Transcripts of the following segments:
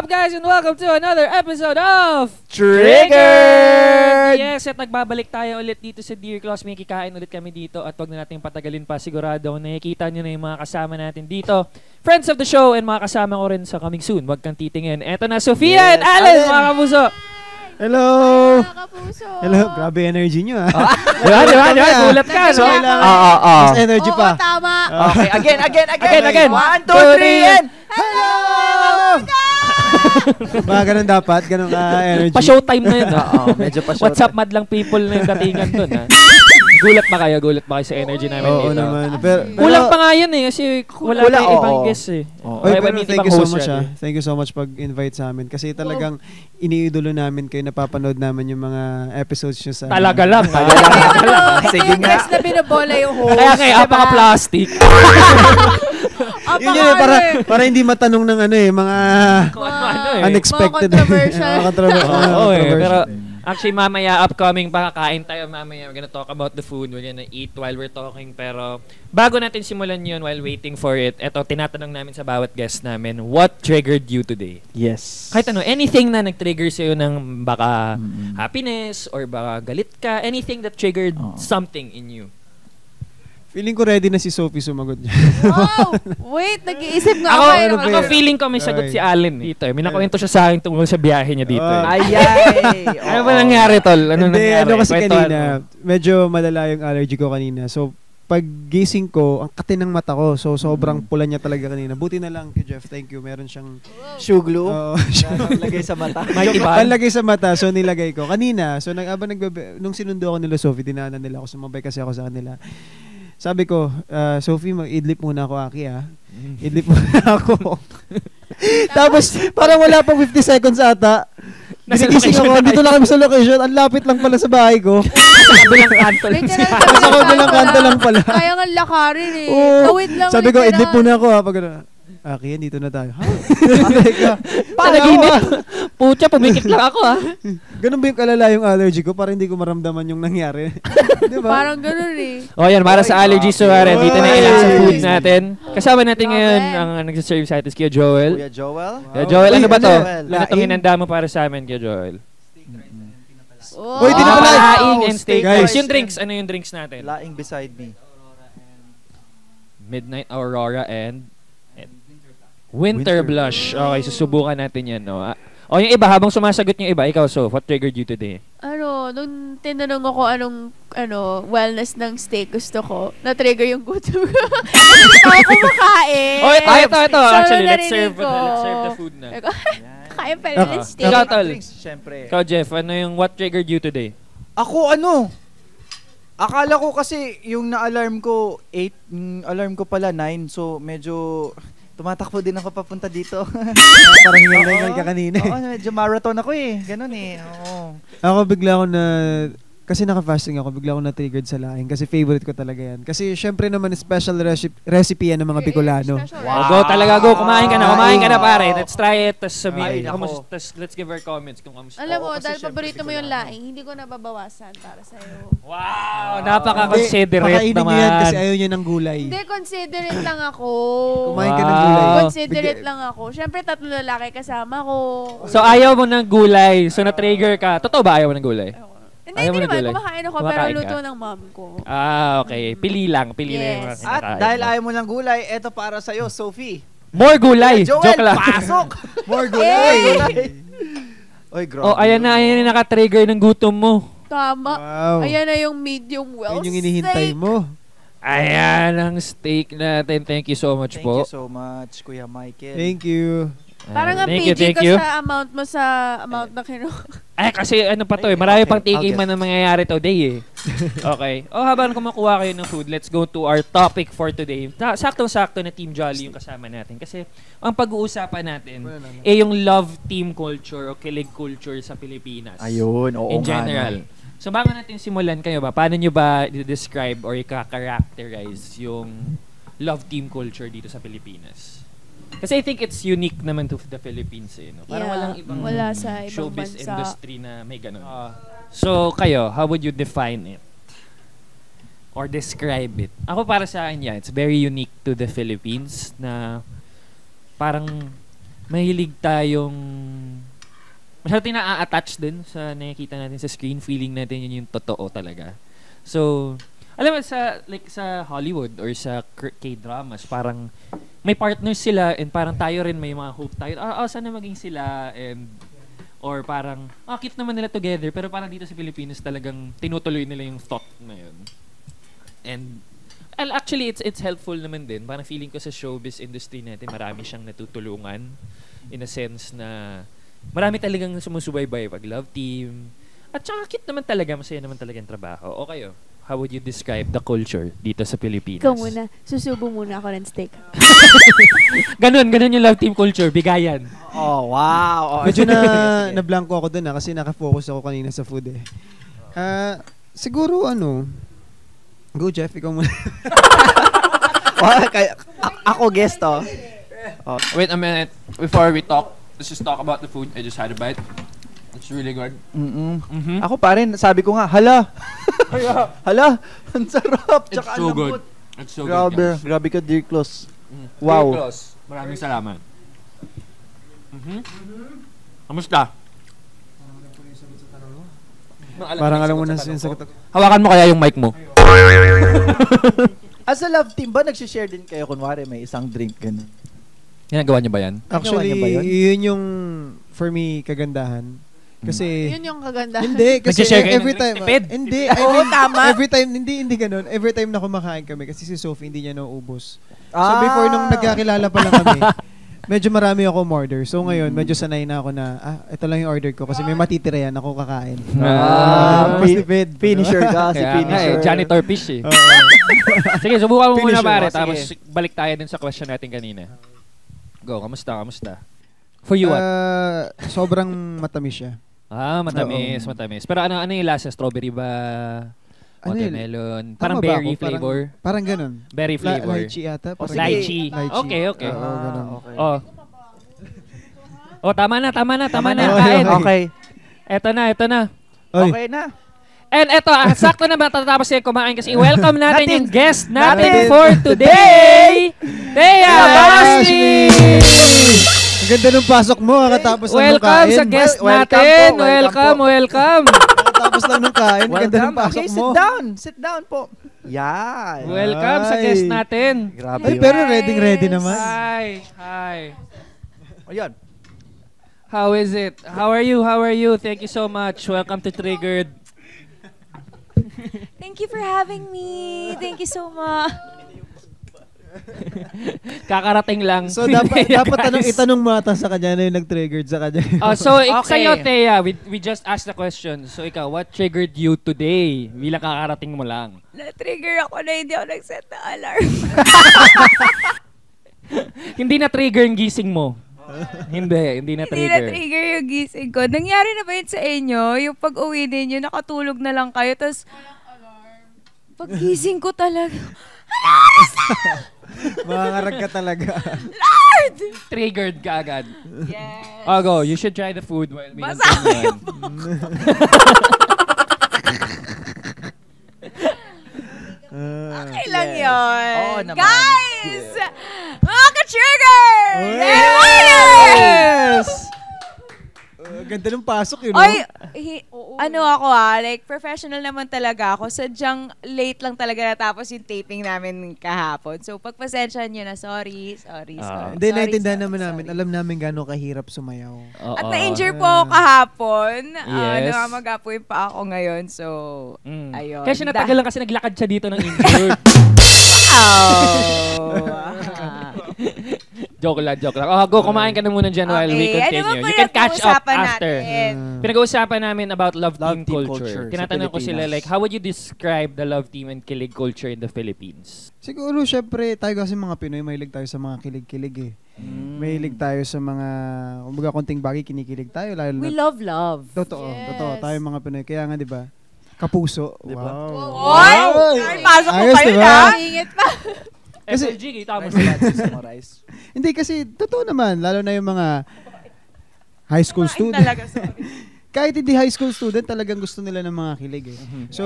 up, guys, and welcome to another episode of Triggered! Yes, at nagbabalik tayo ulit dito sa Dear Claws. May kikain ulit kami dito at wag na natin patagalin pa. Sigurado nakikita nyo na yung mga kasama natin dito. Friends of the show and mga kasama ko rin sa coming soon. Wag kang titingin. Eto na, Sofia and Allen, mga kapuso. Hello! Hi, mga kapuso! Hello, grabe energy nyo ah. Diba? Gulat ka, no? Mas energy pa. Oo, tama. Okay, again. Again. 1, 2, 3, and... Hello! Ba, ganun dapat? Ganun energy? Pa-showtime na yun. Medyo pa What's up, madlang people na yung datingan dun, ha? Gulat ba kayo sa energy namin Oo dito? naman. Pero, Kulang pa nga yun eh, kasi wala tayong ibang guest eh. Oy, pero thank you so much Thank you so much pag-invite sa amin. Kasi talagang iniidolo namin kayo, napapanood namin yung mga episodes nyo sa... Talaga lang. Sige nga. Guys na binabola yung host. Kaya kayo, apaka-plastic. Yun yun, para hindi matanong ng mga unexpected. Mga controversial. Mga controversial. Oo eh, pero actually mamaya upcoming pa, kakain tayo mamaya. We're gonna talk about the food. We're gonna eat while we're talking. Pero bago natin simulan yun, while waiting for it, eto, tinatanong namin sa bawat guest namin, what triggered you today? Yes. Kahit ano, anything na nag-trigger sa'yo ng baka happiness or baka galit ka, anything that triggered something in you. Feeling ko ready na si Sophie sumagot niya. Wow! Wait, nag-iisip nga ako. Ako feeling ko may sagot si Allen dito eh. May nakwento siya sa akin tungkol sa biyahe niya dito eh. Ayay! Ano ba nangyari, tol? Ano Hindi, nangyari? kasi Kwentuhan kanina, medyo malala yung allergy ko kanina. So, pag gising ko, ang kati ng mata ko. So, sobrang pula niya talaga kanina. Buti na lang kay Jeff, thank you. Meron siyang Shoe glue? Lagay sa mata. Mighty Band? Panlagay sa mata, so nilagay ko. Kanina, so nung sinundo ako nila Sophie, dinaanan nila ako, sumabay kasi ako sa kanila. Sabi ko, Sophie, mag-idlip muna ako, Aki, ha? Idlip muna ako. Tapos, parang wala pang 50 seconds ata. Nagising ako, dito lang kami sa location. Ang lapit lang pala sa bahay ko. Sa kabilang kanto lang siya. Sa kabilang kanto lang pala. Kaya nga lakarin eh. Oo. Tawid lang. Sabi ko, idlip muna ako, ha? Pag Aki, dito na tayo. Ha? Panaginip. Pucha, pumikit lang ako, ha? Ganun ba yung kalala yung allergy ko para hindi ko maramdaman yung nangyari? Di ba? Parang ganun eh. O yan, para sa allergy suwari, dito na ilang sa food natin. Kasama natin ngayon ang nagsaserve sa atin, Kuya Joel. Kuya Joel? Kuya Joel, ano ba to? Joel. Ano itong hinanda mo para sa amin, Kuya Joel? Oh. Uy, di na pala. Laing and steak. Guys. Yung drinks, ano yung drinks natin? Laing beside me. Midnight Aurora and Winter Blush. Okay, susubukan natin yan, no? O yung iba, habang sumasagot yung iba, ikaw, so, what triggered you today? Nung tinanong ako anong wellness ng steak gusto ko, na-trigger yung gutom ko. Gusto ko kumakain. Oh, ito. So, Actually, let's narinig serve ko. the food na. Kakain pa rin ng steak. Ikaw, tol. Siyempre. Ikaw, Jeff, ano yung what triggered you today? Ako akala ko kasi yung na-alarm ko 8, alarm ko pala 9, so medyo tumatakbo din ako papunta dito. Parang hingal ka kanina. Oo, medyo marathon ako eh. Ganun eh. Oo. Ako bigla ako kasi naka-fasting ako, bigla ako na-triggered sa laing kasi favorite ko talaga yan. Kasi syempre naman special recipe yan ng mga Bicolano. Go talaga, go. Kumain ka na, pare. Let's try it. Let's give our comments kung kamusta. Alam mo, kasi dahil syempre paborito mo yung laing, hindi ko nababawasan para sa'yo. Wow, napaka-considerate Pakainin naman. niyo yan kasi ayaw niya ng gulay. Hindi, considerate lang ako. Kumain ka ng gulay. Considerate lang ako. Siyempre, 3 lalaki kasama ko. So, ayaw mo ng gulay. So, na-trigger ka. Totoo ba ayaw mo ng gulay? Hindi Ayaw mo naman. ng gulay? Kumakain ako, Kumakain pero ka? luto ng mom ko. Okay. Pili lang yung mga Yes. At kinakain dahil mo. ayaw mo ng gulay, eto para sa'yo, Sophie. More gulay. Joel, Joke lang. pasok! More gulay. Oy, grabe. Oh, ayan na yung naka-trigger ng gutom mo. Tama. Wow. Ayan na yung medium well Yun yung hinihintay steak. mo. Ayan ang steak natin. Thank you so much Thank po. you so much, Kuya Michael. Thank you. Parang ang Thank PG ko you. sa amount na Ay, kasi ano pa to eh. Marami pang taking Okay. man ang mangyayari today eh. Okay. Habang kumukuha kayo ng food, let's go to our topic for today. Saktong-sakto na Team Jolly yung kasama natin. Kasi ang pag-uusapan natin yung love team culture o kilig culture sa Pilipinas. Ayun, oo In nga, general. no. So bago natin simulan, kayo ba, paano nyo ba i-describe or i-characterize yung love team culture dito sa Pilipinas? Kasi I think it's unique naman to the Philippines eh. No? Parang walang ibang wala sa ibang showbiz bansa. industry na may ganun. So kayo, how would you define it? Or describe it? Ako para sa akin it's very unique to the Philippines na parang mahilig tayong masyado tayong na-attach din sa nakikita natin sa screen. Feeling natin yun yung totoo talaga. So, alam mo, sa Hollywood or sa K-dramas, parang may partners sila and parang tayo rin may mga hope tayo. Sana maging sila and or parang, cute naman nila together pero parang dito sa Pilipinas talagang tinutuloy nila yung thought na yun. And actually, it's helpful naman din. Parang feeling ko sa showbiz industry natin, marami siyang natutulungan in a sense na marami talagang sumusubaybay pag love team. At saka cute naman talaga, masaya naman talaga yung trabaho. O kayo, how would you describe the culture dito sa Pilipinas? Ikaw muna. Susubo muna ako ng steak. ganun yung love team culture. Bigayan. Oh, wow. Medyo na-blanko ako dun kasi nakafocus ako kanina sa food eh. Siguro go Jeff, ikaw muna. Ako guest oh. Wait a minute. Before we talk, let's just talk about the food. I just had a bite. It's really good. Ako pa rin, sabi ko nga, hala. Hala, ang sarap. It's Tsaka so ang good. lambot. It's so good. Grabe ka, Dear Close. Wow. Wow. Maraming salamat. Kamusta? Parang alam mo na sinasagot ako. Hawakan mo kaya yung mic mo. As a love team ba, nagsishare din kayo? Kunwari, may isang drink, ganun. Ginagawa niyo ba yan? Actually, Ginawa niya ba yun yung for me kagandahan. Kasi Yun yung kagandahan. hindi kasi Nagsishare kayo every ng time tipid? hindi Oo, tama. every time hindi ganoon. Every time na kumakain kami kasi si Sophie hindi niya nauubos. So Ah! before nung nagkakilala pa lang kami, medyo marami ako order. So ngayon, medyo sanay na ako na ito lang yung order ko kasi may matitira yan ako kakain. Mas tipid. Finisher ka, si Kaya nga finisher. janitor fish eh. Oo. Sige, subukan mo muna Finisher. pare. Sige. Tapos balik tayo din sa question natin kanina. Go, kamusta? For you what? Sobrang matamis siya. Matamis. Pero ano yung lasa? Strawberry ba? Ano yun? Watermelon? Tama Parang ba berry ako? flavor? Parang ganun. Berry flavor. Lychee ata. Parang Lychee. Lychee. Okay. Oo, ganun. Okay. Tama na. Tama na. Kain. Okay. Eto na. Oy. Okay na. And eto, sakto na matatapos kayo kumain kasi welcome natin yung guest natin Natin. for today, Thea Basti! Ang ganda ng pasok mo, kakatapos lang nung Welcome kain. sa guest Welcome natin. po, welcome po. Welcome. Kakatapos lang nung kain, ang ganda ng pasok Okay, mo. sit down po. Yan. Welcome sa Ay. guest natin. Grabe Ay, yun. pero ready naman. Hi. Ayan. How is it? How are you? Thank you so much. Welcome to Triggered. Thank you for having me. Thank you so much. Kakarating lang. So, dapat itanong mo ata sa kanya na yung nag-triggered sa kanya. So, Okay. sa'yo, Thea, we just asked the question. So, ikaw, what triggered you today? Bilang kakarating mo lang. Na-trigger ako na hindi ako nag-set na alarm. Hindi na-trigger yung gising mo. Hindi Hindi na-trigger. na-trigger yung gising ko. Nangyari na ba yun sa inyo? Yung pag-uwi ninyo, nakatulog na lang kayo, tapos pag gising ko talaga, Makangarag ka talaga. Triggered ka agad. yes. Go. You should try the food while we Basa continue. yung okay lang yun. Oo naman. Guys! Mga ka-trigger! Yes! Ganda ng pasok yun, no? Oy, ano ako like professional naman talaga ako. Sadyang late lang talaga natapos yung taping namin kahapon. So, pagpasensyahan nyo na, sorry. Hindi, naintindihan naman namin. Alam namin gano'ng kahirap sumayaw. At na-injure po ako kahapon. Yes. Namamagapoy pa ako ngayon. So, ayun. Kaya siya natagalan kasi naglakad siya dito ng injured. Joke lang. Go, kumain ka na muna dyan while we Okay, continue. ano ba You can catch up pinag-uusapan after. natin? Pinag-uusapan namin about love team team culture. culture sa Tinatanong ko sila, Pilipinas. like, how would you describe the love team and kilig culture in the Philippines? Siguro, syempre, tayo kasi mga Pinoy, mahilig tayo sa mga kilig-kilig eh. Mahilig tayo sa mga, kumbaga konting bagay, kinikilig tayo. Lalo We na, love. totoo, Yes. totoo. Tayo mga Pinoy. Kaya nga, di ba? Kapuso. Diba? Wow. Oy! Pasok ko Ayos, kayo diba? na. Ingit pa. Kasi- SLG, kita mo Nice sila. to summarize. Hindi kasi, totoo naman. Lalo na yung mga high school student. Talaga, sorry. Kahit hindi high school student, talagang gusto nila ng mga kilig eh. So,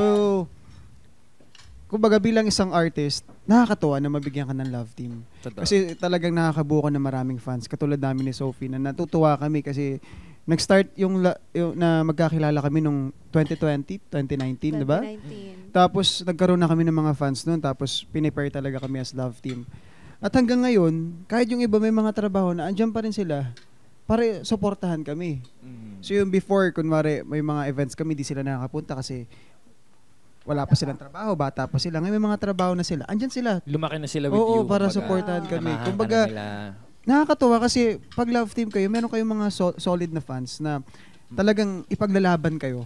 kumbaga bilang isang artist, nakakatuwa na mabigyan ka ng love team. Totoo. Kasi talagang nakakabuo ka ng maraming fans. Katulad namin ni Sophie na natutuwa kami kasi nag-start na magkakilala kami nung 2020, 2019, di ba? 2019. Tapos nagkaroon na kami ng mga fans noon, tapos pinipair talaga kami as love team. At hanggang ngayon, kahit yung iba may mga trabaho na andyan pa rin sila, para suportahan kami. So yung before, kunwari may mga events kami, di sila nakakapunta kasi wala pa silang trabaho, bata pa sila. Ngayon may mga trabaho na sila. Andyan sila. Lumaki na sila with Oo, you. para kumbaga. suportahan kami. Samahan ka Kumbaga, na nila. nakakatuwa kasi pag love team kayo, meron kayong mga solid na fans na talagang ipaglalaban kayo.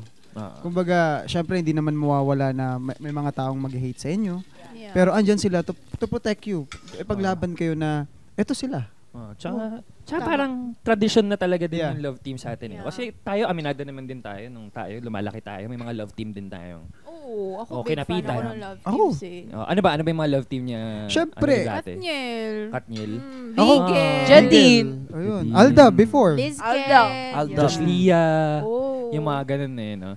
Kumbaga, syempre hindi naman mawawala na may mga taong mag-hate sa inyo. Yeah. Pero andyan sila to protect you. Ipaglaban kayo na eto sila. Tsaka parang tradition na talaga din Yeah. yung love team sa atin. Yeah. Kasi tayo, aminado naman din tayo. Nung tayo, lumalaki tayo. May mga love team din tayo. Oo, ako Okay, big fan napitan. ako ng love Ako. teams eh. Ano ba yung mga love team niya? Syempre. Ano dati? Katniel. Katniel. Ako. Bigel. Jadine. Ayun. Jadine. Alda before. Lizkel. Alda. Alda. Josh Lia. Oh. Yung mga ganun eh, no?